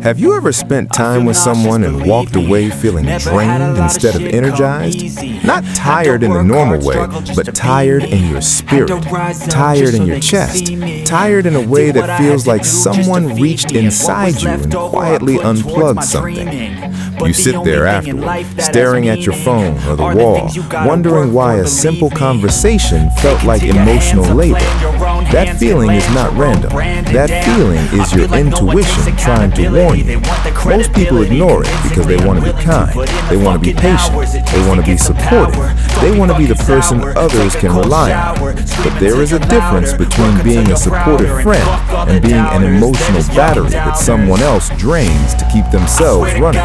Have you ever spent time with someone and walked away feeling drained instead of energized? Not tired in the normal way, but tired in your spirit, tired in your chest, tired in a way that feels like someone reached inside you and quietly unplugged something. You sit there afterward, staring at your phone or the wall, wondering why a simple conversation felt like emotional labor. That feeling is not random. That feeling is your intuition trying to warn you. Most people ignore it because they want to be kind, they want to be patient, they want to be supportive, they want to be the person others can rely on. But there is a difference between being a supportive friend and being an emotional battery that someone else drains to keep themselves running.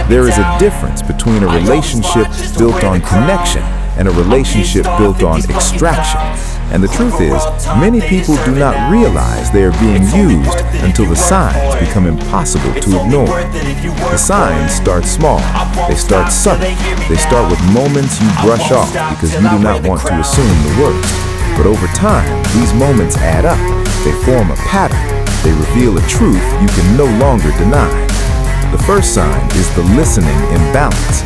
There is a difference between a relationship built on connection and a relationship built on extraction. And the truth is, many people do not realize they are being used until the signs become impossible to ignore. The signs start small, they start subtle, they start with moments you brush off because you do not want to assume the worst. But over time, these moments add up, they form a pattern, they reveal a truth you can no longer deny. The first sign is the listening imbalance.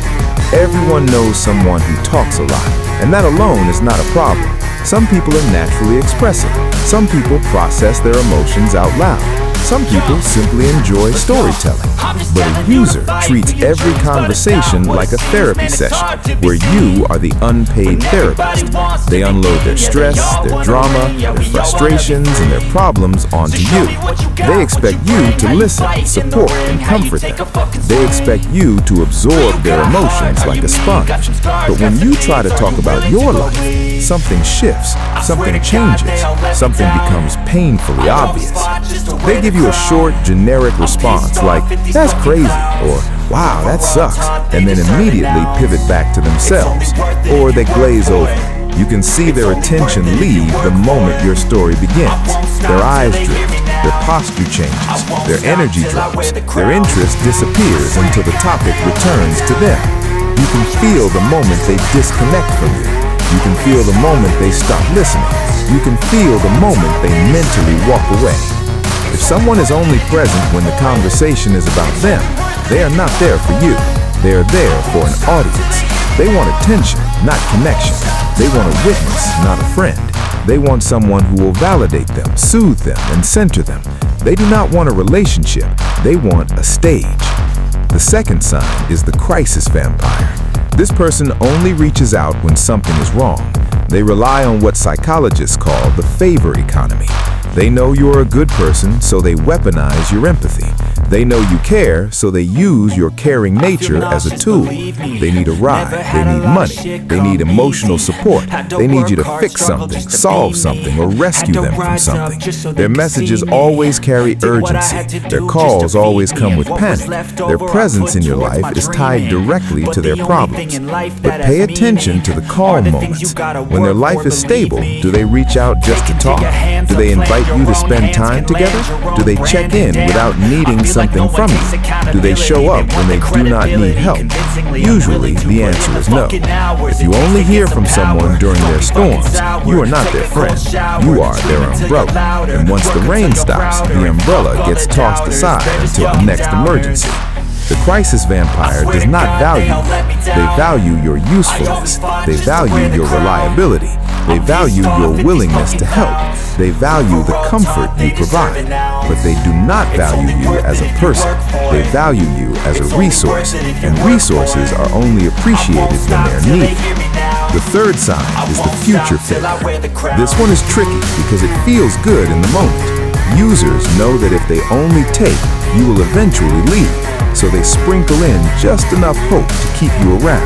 Everyone knows someone who talks a lot, and that alone is not a problem. Some people are naturally expressive. Some people process their emotions out loud. Some people simply enjoy storytelling. But a user treats every conversation like a therapy session, where you are the unpaid therapist. They unload their stress, their drama, their frustrations, and their problems onto you. They expect you to listen, support, and comfort them. They expect you to absorb their emotions like a sponge. But when you try to talk about your life, something shifts, something changes, something becomes painfully obvious. They give you a short, generic response like, "That's crazy," or "Wow, that sucks," and then immediately pivot back to themselves, or they glaze over. You can see their attention leave the moment your story begins. Their eyes drift, their posture changes, their energy drops, their interest disappears until the topic returns to them. You can feel the moment they disconnect from you. You can feel the moment they stop listening. You can feel the moment they mentally walk away. If someone is only present when the conversation is about them, they are not there for you. They are there for an audience. They want attention, not connection. They want a witness, not a friend. They want someone who will validate them, soothe them, and center them. They do not want a relationship. They want a stage. The second sign is the crisis vampire. This person only reaches out when something is wrong. They rely on what psychologists call the favor economy. They know you're a good person, so they weaponize your empathy. They know you care, so they use your caring nature as a tool. They need a ride, they need money, they need emotional support, they need you to fix something, solve something, or rescue them from something. Their messages always carry urgency. Their calls always come with panic. Their presence in your life is tied directly to their problems. But pay attention to the calm moments. When their life is stable, do they reach out just to talk? Do they invite you to spend time together? Do they check in without needing something from you? Do they show up when they do not need help? Usually, the answer is no. If you only hear from someone during their storms, you are not their friend. You are their umbrella. And once the rain stops, the umbrella gets tossed aside until the next emergency. The crisis vampire does not value you. They value your usefulness. They value your reliability. They value your willingness to help. They value the comfort you provide. But they do not value you as a person. They value you as a resource. And resources are only appreciated when they're needed. The third sign is the future faker. This one is tricky because it feels good in the moment. Users know that if they only take, you will eventually leave. So they sprinkle in just enough hope to keep you around.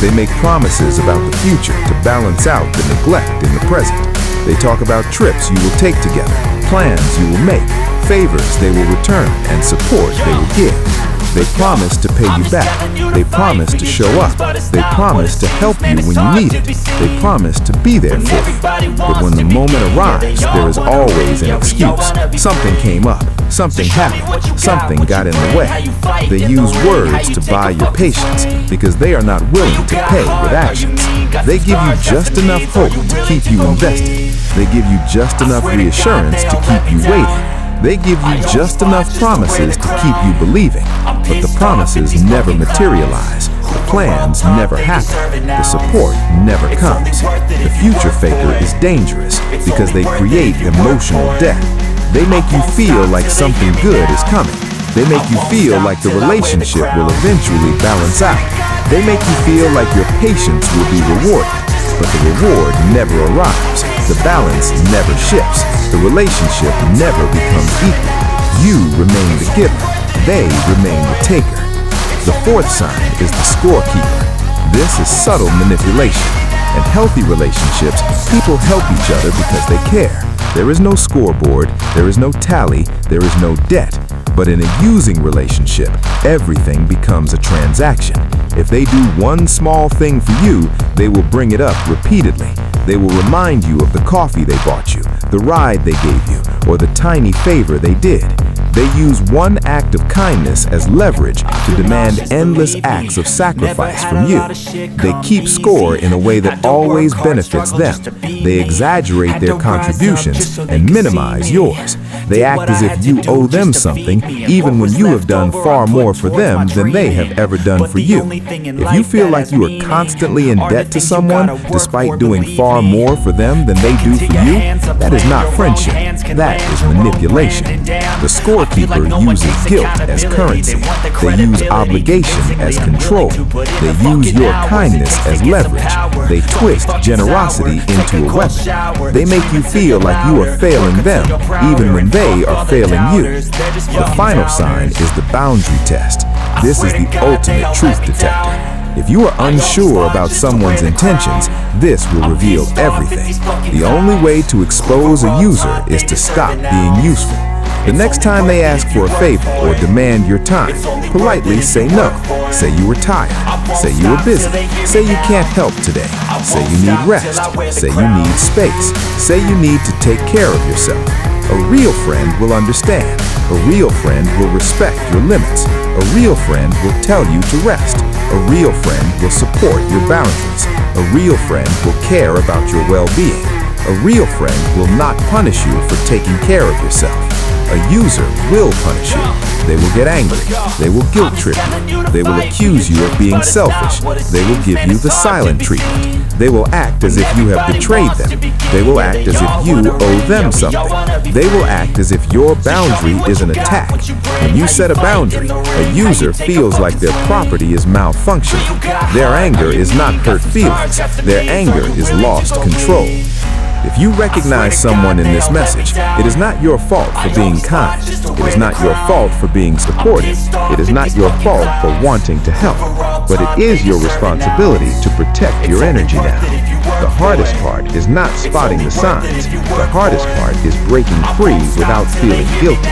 They make promises about the future to balance out the neglect in the present. They talk about trips you will take together, plans you will make, favors they will return, and support they will give. They promise to pay you back. They promise to show up. They promise to help you when you need it. They promise to be there for you. But when the moment arrives, there is always an excuse. Something came up. Something happened. Something got in the way. They use words to buy your patience because they are not willing to pay with actions. They give you just enough hope to keep you invested. They give you just enough reassurance to keep you waiting. They give you just enough promises to keep you believing, but the promises never materialize. The plans never happen. The support never comes. The future faker is dangerous because they create emotional debt. They make you feel like something good is coming. They make you feel like the relationship will eventually balance out. They make you feel like your patience will be rewarded, but the reward never arrives. The balance never shifts. The relationship never becomes equal. You remain the giver. They remain the taker. The fourth sign is the scorekeeper. This is subtle manipulation. In healthy relationships, people help each other because they care. There is no scoreboard, there is no tally, there is no debt. But in a using relationship, everything becomes a transaction. If they do one small thing for you, they will bring it up repeatedly. They will remind you of the coffee they bought you, the ride they gave you, or the tiny favor they did. They use one act of kindness as leverage to demand endless acts of sacrifice from you. They keep score in a way that always benefits them. They exaggerate their contributions and minimize yours. They act as if you owe them something, even when you have done far more for them than they have ever done for you. If you feel like you are constantly in debt to someone, despite doing far more for them than they do for you, that is not friendship. That is manipulation. The scorekeeper uses guilt as currency. They use obligation as control. They use your kindness as leverage. They twist generosity into a weapon. They make you feel like you are failing them, even when they are failing you. The final sign is the boundary test. This is the ultimate truth detector. If you are unsure about someone's intentions, this will reveal everything. The only way to expose a user is to stop being useful. The next time they ask for a favor or demand your time, politely say no. Say you were tired. Say you were busy. Say you can't help today. Say you need rest. Say you need space. Say you need to take care of yourself. A real friend will understand. A real friend will respect your limits. A real friend will tell you to rest. A real friend will support your boundaries. A real friend will care about your well-being. A real friend will not punish you for taking care of yourself. A user will punish you. They will get angry. They will guilt trip you. They will accuse you of being selfish. They will give you the silent treatment. They will act as if you have betrayed them. They will act as if you owe them something. They will act as if your boundary is an attack. When you set a boundary, a user feels like their property is malfunctioning. Their anger is not hurt feelings. Their anger is lost control. If you recognize someone in this message, it is not your fault for being kind. It is not your fault for being supportive. It is not your fault for wanting to help. But it is your responsibility to protect your energy now. The hardest part is not spotting the signs. The hardest part is breaking free without feeling guilty.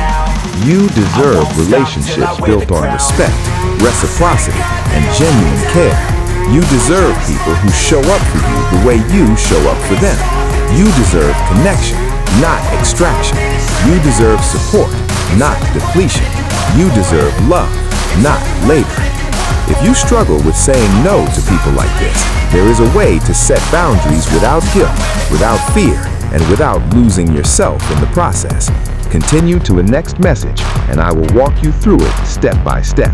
You deserve relationships built on respect, reciprocity, and genuine care. You deserve people who show up for you the way you show up for them. You deserve connection, not extraction. You deserve support, not depletion. You deserve love, not labor. If you struggle with saying no to people like this, there is a way to set boundaries without guilt, without fear, and without losing yourself in the process. Continue to the next message, and I will walk you through it step by step.